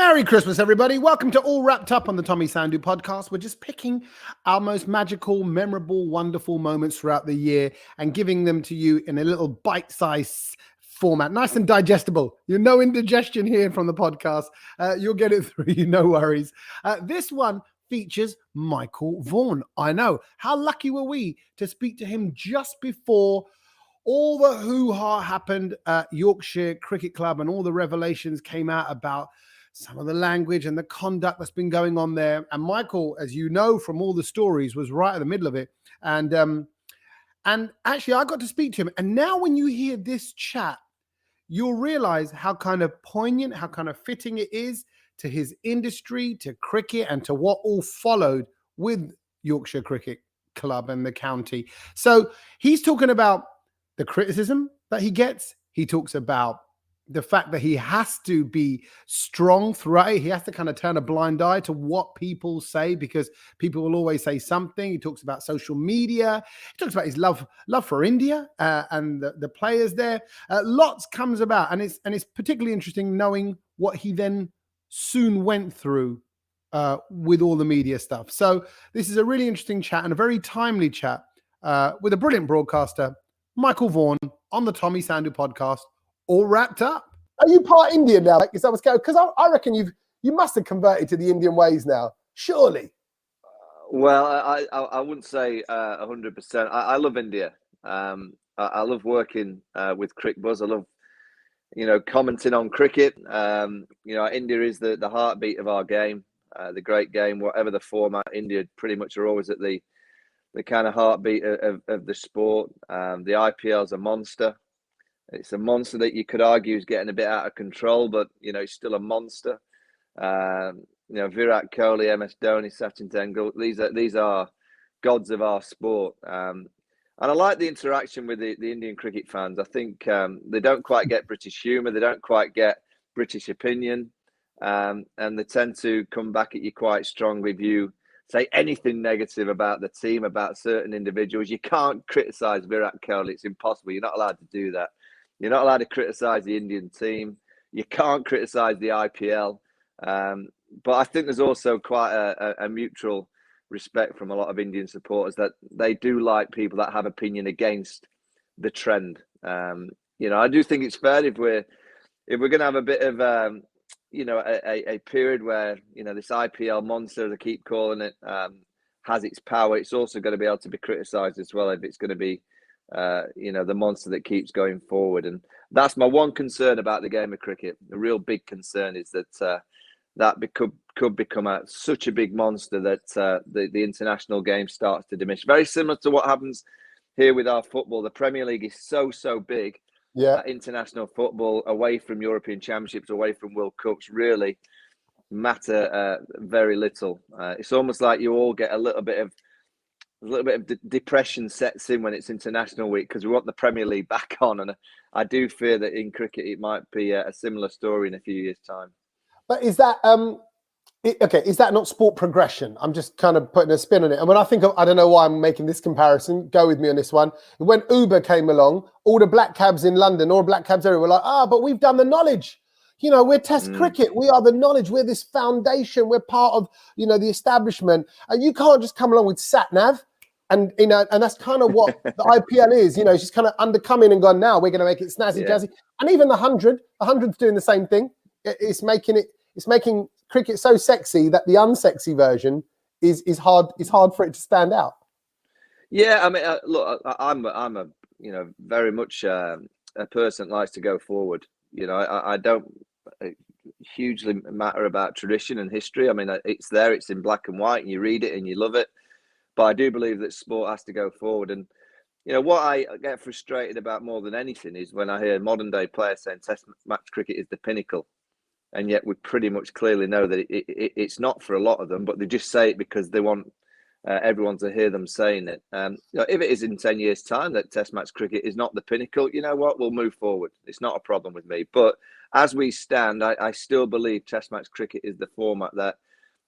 Merry Christmas, everybody. Welcome to All Wrapped Up on the Tommy Sandhu podcast. We're just picking our most magical, memorable, wonderful moments throughout the year and giving them to you in a little bite-sized format, nice and digestible. You're no indigestion here from the podcast. You'll get it through you, no worries. This one features Michael Vaughan. I know. How lucky were we to speak to him just before all the hoo-ha happened at Yorkshire Cricket Club and all the revelations came out about some of the language and the conduct that's been going on there. And Michael, as you know from all the stories, was right in the middle of it. And actually, I got to speak to him. And now when you hear this chat, you'll realize how kind of poignant, how kind of fitting it is to his industry, to cricket, and to what all followed with Yorkshire Cricket Club and the county. So he's talking about the criticism that he gets. He talks about the fact that he has to be strong throughout it. He has to kind of turn a blind eye to what people say because people will always say something. He talks about social media. He talks about his love for India and the players there. Lots comes about, and it's particularly interesting knowing what he then soon went through with all the media stuff. So this is a really interesting chat and a very timely chat with a brilliant broadcaster, Michael Vaughan, on the Tommy Sandhu podcast. All wrapped up. Are you part Indian now? Is that what's going? Because I reckon you must have converted to the Indian ways now, surely. Well, I wouldn't say 100%. I love India. I love working with Crick Buzz. I love, commenting on cricket. India is the heartbeat of our game, the great game, whatever the format. India pretty much are always at the kind of heartbeat of the sport. The IPL is a monster. It's a monster that you could argue is getting a bit out of control, but it's still a monster. Virat Kohli, MS Dhoni, Sachin Tendulkar, these are gods of our sport. And I like the interaction with the Indian cricket fans. I think they don't quite get British humour, they don't quite get British opinion, and they tend to come back at you quite strongly if you say anything negative about the team, about certain individuals. You can't criticise Virat Kohli. It's impossible. You're not allowed to do that. You're not allowed to criticise the Indian team. You can't criticise the IPL. But I think there's also quite a mutual respect from a lot of Indian supporters that they do like people that have opinion against the trend. I do think it's fair if we're going to have a bit of a period where this IPL monster, as I keep calling it, has its power. It's also going to be able to be criticised as well if it's going to be the monster that keeps going forward. And that's my one concern about the game of cricket. The real big concern is that could become such a big monster that the international game starts to diminish. Very similar to what happens here with our football. The Premier League is so big. Yeah, international football, away from European Championships, away from World Cups, really matter very little. It's almost like you all get a little bit of depression sets in when it's international week because we want the Premier League back on, and I do fear that in cricket it might be a similar story in a few years' time. But is that is that not sport progression? I'm just kind of putting a spin on it. And when I think of, I don't know why I'm making this comparison. Go with me on this one. When Uber came along, all the black cabs in London, all black cabs everywhere, were like, but we've done the knowledge. We're Test cricket. We are the knowledge. We're this foundation. We're part of the establishment. And you can't just come along with sat nav. And and that's kind of what the IPL is. It's just kind of undercoming and gone, now we're going to make it snazzy jazzy. And even the 100's doing the same thing. It's making cricket so sexy that the unsexy version is hard. It's hard for it to stand out. Yeah, I mean, look, I'm a very much a person that likes to go forward. I don't hugely matter about tradition and history. I mean, it's there. It's in black and white, and you read it and you love it. But I do believe that sport has to go forward. And, what I get frustrated about more than anything is when I hear modern day players saying Test match cricket is the pinnacle. And yet we pretty much clearly know that it's not for a lot of them, but they just say it because they want everyone to hear them saying it. If it is in 10 years' time that Test match cricket is not the pinnacle, you know what? We'll move forward. It's not a problem with me. But as we stand, I still believe Test match cricket is the format that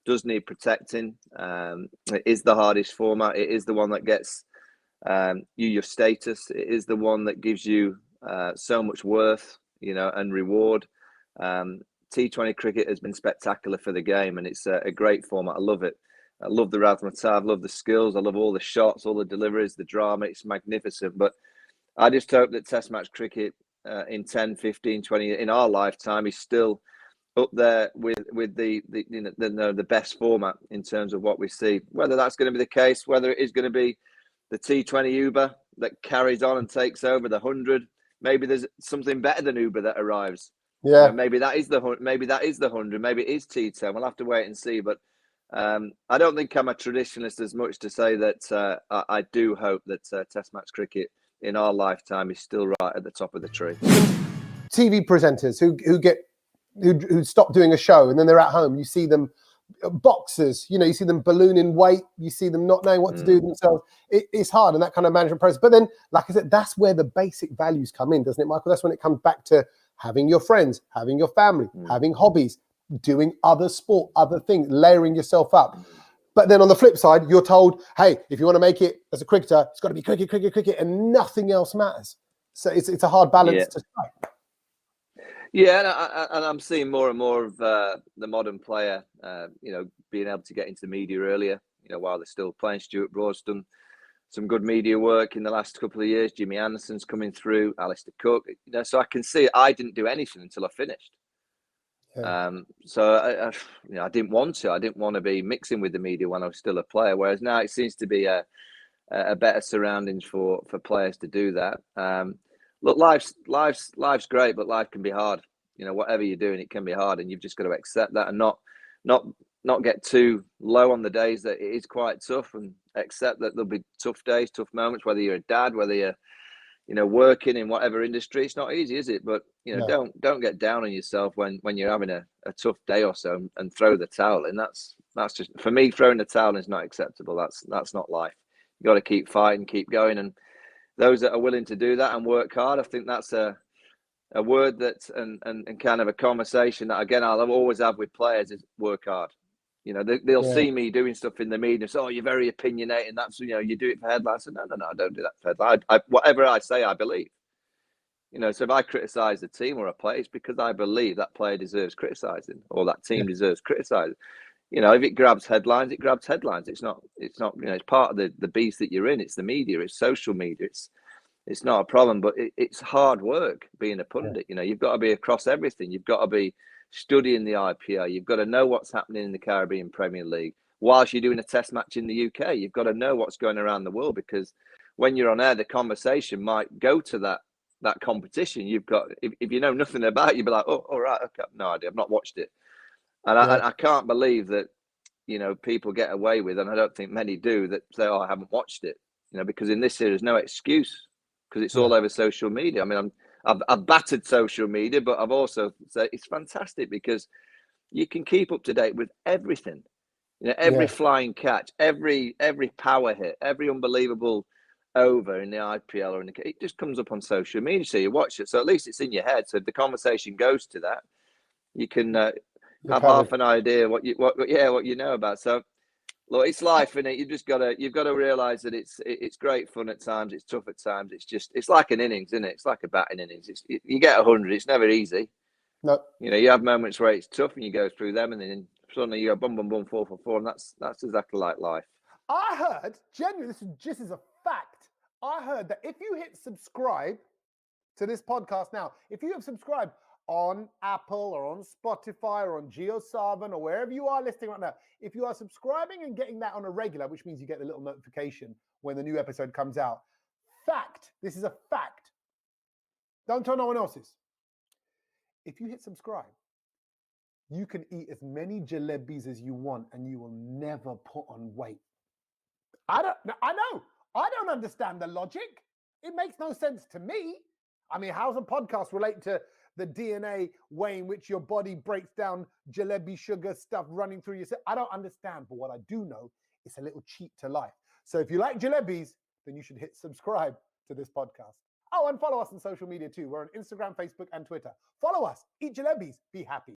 does need protecting. It is the hardest format. It is the one that gets you your status. It is the one that gives you so much worth, and reward. T20 cricket has been spectacular for the game, and it's a great format. I love it. I love the razzmatazz, I love the skills, I love all the shots, all the deliveries, the drama. It's magnificent. But I just hope that Test match cricket in 10, 15, 20 in our lifetime is still up there with the best format in terms of what we see. Whether that's going to be the case, whether it is going to be the T20 Uber that carries on and takes over the 100, maybe there's something better than Uber that arrives. Yeah, maybe that is the 100. Maybe it is T10. We'll have to wait and see. But I don't think I'm a traditionalist as much to say that I do hope that Test match cricket in our lifetime is still right at the top of the tree. TV presenters who stop doing a show and then they're at home. You see them, boxers, you see them ballooning weight. You see them not knowing what to do themselves. It's hard, and that kind of management process. But then, like I said, that's where the basic values come in, doesn't it, Michael? That's when it comes back to having your friends, having your family, having hobbies, doing other sport, other things, layering yourself up. But then on the flip side, you're told, hey, if you want to make it as a cricketer, it's got to be cricket, and nothing else matters. So it's a hard balance to strike. Yeah, and I'm seeing more and more of the modern player, being able to get into the media earlier, while they're still playing. Stuart Broad's done some good media work in the last couple of years. Jimmy Anderson's coming through, Alistair Cook. So I can see I didn't do anything until I finished. Yeah. So I didn't want to. I didn't want to be mixing with the media when I was still a player. Whereas now it seems to be a better surroundings for players to do that. Look, life's great, but life can be hard. Whatever you're doing, it can be hard, and you've just got to accept that and not get too low on the days that it is quite tough, and accept that there'll be tough days, tough moments. Whether you're a dad, whether you're working in whatever industry, it's not easy, is it? But no. don't get down on yourself when you're having a tough day or so and throw the towel in. That's just, for me, throwing the towel is not acceptable. That's not life. You got to keep fighting, keep going, and those that are willing to do that and work hard, I think that's a word that and kind of a conversation that, again, I'll always have with players is work hard. They'll see me doing stuff in the media and say, oh, you're very opinionated, and that's, you do it for headlines. I said, no, I don't do that for headlines. Whatever I say, I believe. So if I criticise the team or a player, it's because I believe that player deserves criticising, or that team deserves criticising. If it grabs headlines, it grabs headlines. It's not, it's part of the beast that you're in. It's the media, it's social media. It's not a problem, but it's hard work being a pundit. You've got to be across everything. You've got to be studying the IPL. You've got to know what's happening in the Caribbean Premier League. Whilst you're doing a test match in the UK, you've got to know what's going around the world, because when you're on air, the conversation might go to that competition. You've got, if you know nothing about it, you'd be like, oh, all right, okay, no idea, I've not watched it. And I can't believe that, people get away with, and I don't think many do, that say, oh, I haven't watched it, because in this series, no excuse, because it's all over social media. I mean, I've battered social media, but I've also said it's fantastic because you can keep up to date with everything. Every flying catch, every power hit, every unbelievable over in the IPL or it just comes up on social media, so you watch it. So at least it's in your head. So if the conversation goes to that, you can have half an idea what you know about. So look, it's life, innit? You've got to realize that it's great fun at times, it's tough at times. It's like an innings, isn't it? It's like a batting innings. You get 100, it's never easy. No. You have moments where it's tough and you go through them, and then suddenly you go boom, boom, boom, 4 for 4, and that's exactly like life. I heard, genuinely, this is just as a fact, I heard that if you hit subscribe to this podcast now, if you have subscribed on Apple or on Spotify or on JioSaavn or wherever you are listening right now, if you are subscribing and getting that on a regular, which means you get the little notification when the new episode comes out, fact, this is a fact, don't tell no one else's. If you hit subscribe, you can eat as many jalebis as you want and you will never put on weight. I know. I don't understand the logic. It makes no sense to me. I mean, how's a podcast relate to the DNA way in which your body breaks down jalebi sugar stuff running through your... I don't understand, but what I do know, it's a little cheat to life. So if you like jalebis, then you should hit subscribe to this podcast. Oh, and follow us on social media too. We're on Instagram, Facebook, and Twitter. Follow us, eat jalebis, be happy.